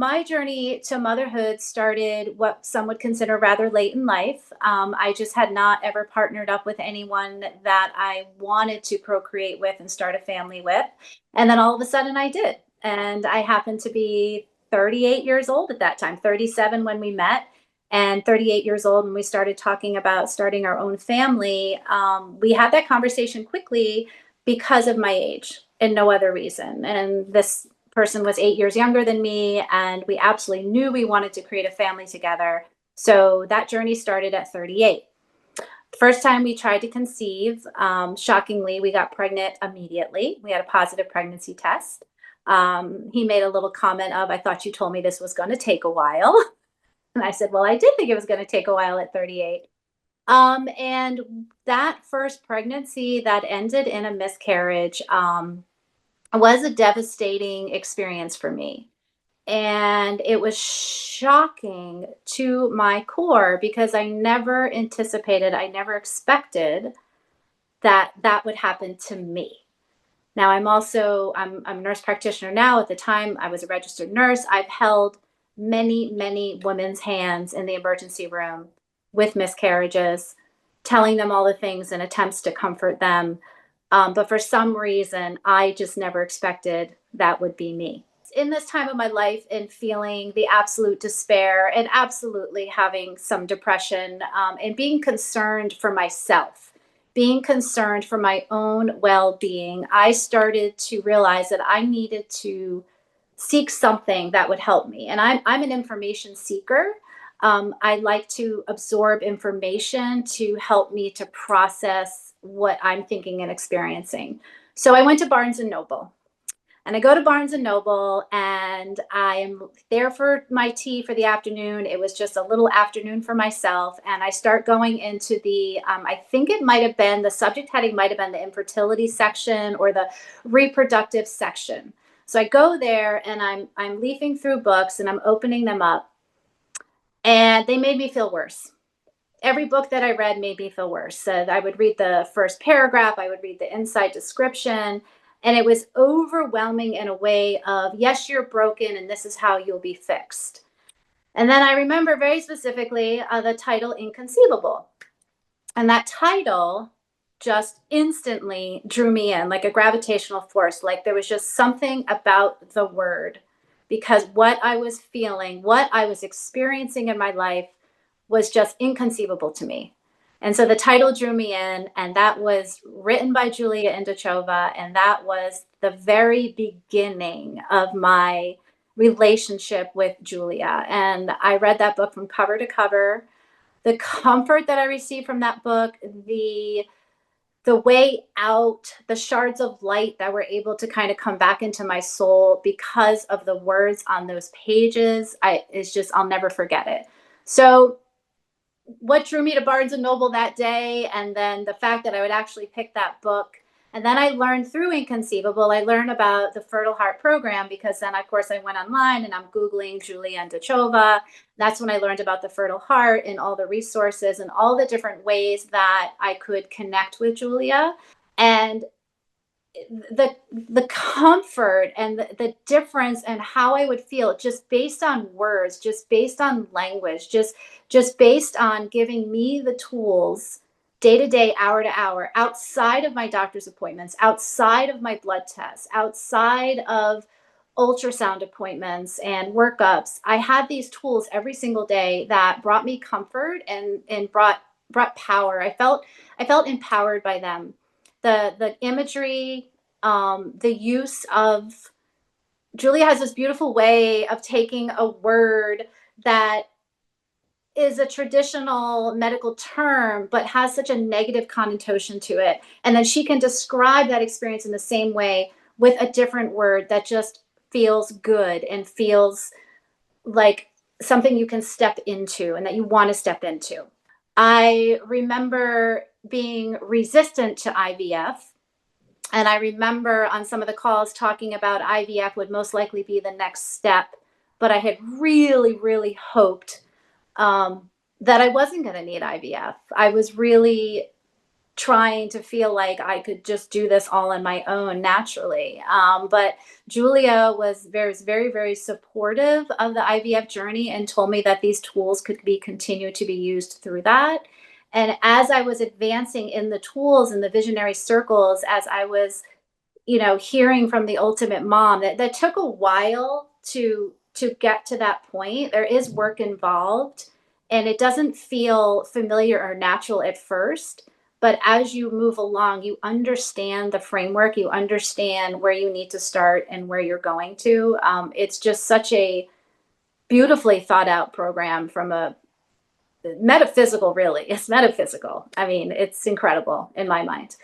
my journey to motherhood started what some would consider rather late in life. I just had not ever partnered up with anyone that I wanted to procreate with and start a family with. And then all of a sudden I did. And I happened to be 38 years old at that time, 37 when we met, and 38 years old when we started talking about starting our own family. We had that conversation quickly because of my age and no other reason. And this person was 8 years younger than me, and we absolutely knew we wanted to create a family together. So that journey started at 38. First time we tried to conceive, shockingly, we got pregnant immediately. We had a positive pregnancy test. He made a little comment of, I thought you told me this was going to take a while. And I said, well, I did think it was going to take a while at 38. And that first pregnancy that ended in a miscarriage was a devastating experience for me. And it was shocking to my core because I never anticipated, I never expected that that would happen to me. Now I'm a nurse practitioner now. At the time I was a registered nurse. I've held many women's hands in the emergency room with miscarriages, telling them all the things and attempts to comfort them. But for some reason, I just never expected that would be me. In this time of my life and feeling the absolute despair and absolutely having some depression, and being concerned for myself, being concerned for my own well being, I started to realize that I needed to seek something that would help me. And I'm an information seeker. I like to absorb information to help me to process what I'm thinking and experiencing. So I went to Barnes and Noble. And I go to Barnes and Noble and I am there for my tea for the afternoon. It was just a little afternoon for myself. And I start going into I think it might have been the subject heading, might have been the infertility section or the reproductive section. So I go there and I'm leafing through books and I'm opening them up, and they made me feel worse. Every book that I read made me feel worse. So I would read the first paragraph, I would read the inside description, and it was overwhelming in a way of, yes, you're broken and this is how you'll be fixed. And then I remember very specifically the title Inconceivable. And that title just instantly drew me in like a gravitational force. Like there was just something about the word, because what I was feeling, what I was experiencing in my life was just inconceivable to me. And so the title drew me in, and that was written by Julia Indachova. And that was the very beginning of my relationship with Julia. And I read that book from cover to cover. The comfort that I received from that book, the way out, the shards of light that were able to kind of come back into my soul because of the words on those pages, I'll never forget it. So what drew me to Barnes and Noble that day, and then the fact that I would actually pick that book. And then I learned through Inconceivable, I learned about the Fertile Heart program, because then, of course, I went online and I'm Googling Julia Indachova. That's when I learned about the Fertile Heart and all the resources and all the different ways that I could connect with Julia. And the comfort and the difference and how I would feel just based on words, just based on language, just based on giving me the tools day to day, hour to hour, outside of my doctor's appointments, outside of my blood tests, outside of ultrasound appointments and workups. I had these tools every single day that brought me comfort and brought power. I felt empowered by them. The imagery, the use of, Julia has this beautiful way of taking a word that is a traditional medical term, but has such a negative connotation to it. And then she can describe that experience in the same way with a different word that just feels good and feels like something you can step into and that you want to step into. I remember being resistant to IVF. And I remember on some of the calls talking about IVF would most likely be the next step. But I had really hoped that I wasn't going to need IVF. I was really trying to feel like I could just do this all on my own naturally. But Julia was very, very supportive of the IVF journey and told me that these tools could be continued to be used through that. And as I was advancing in the tools and the visionary circles, as I was, hearing from the ultimate mom, that took a while to get to that point. There is work involved, and it doesn't feel familiar or natural at first, but as you move along, you understand the framework, you understand where you need to start and where you're going to. It's just such a beautifully thought out program from a metaphysical, really. It's metaphysical. I mean, it's incredible in my mind.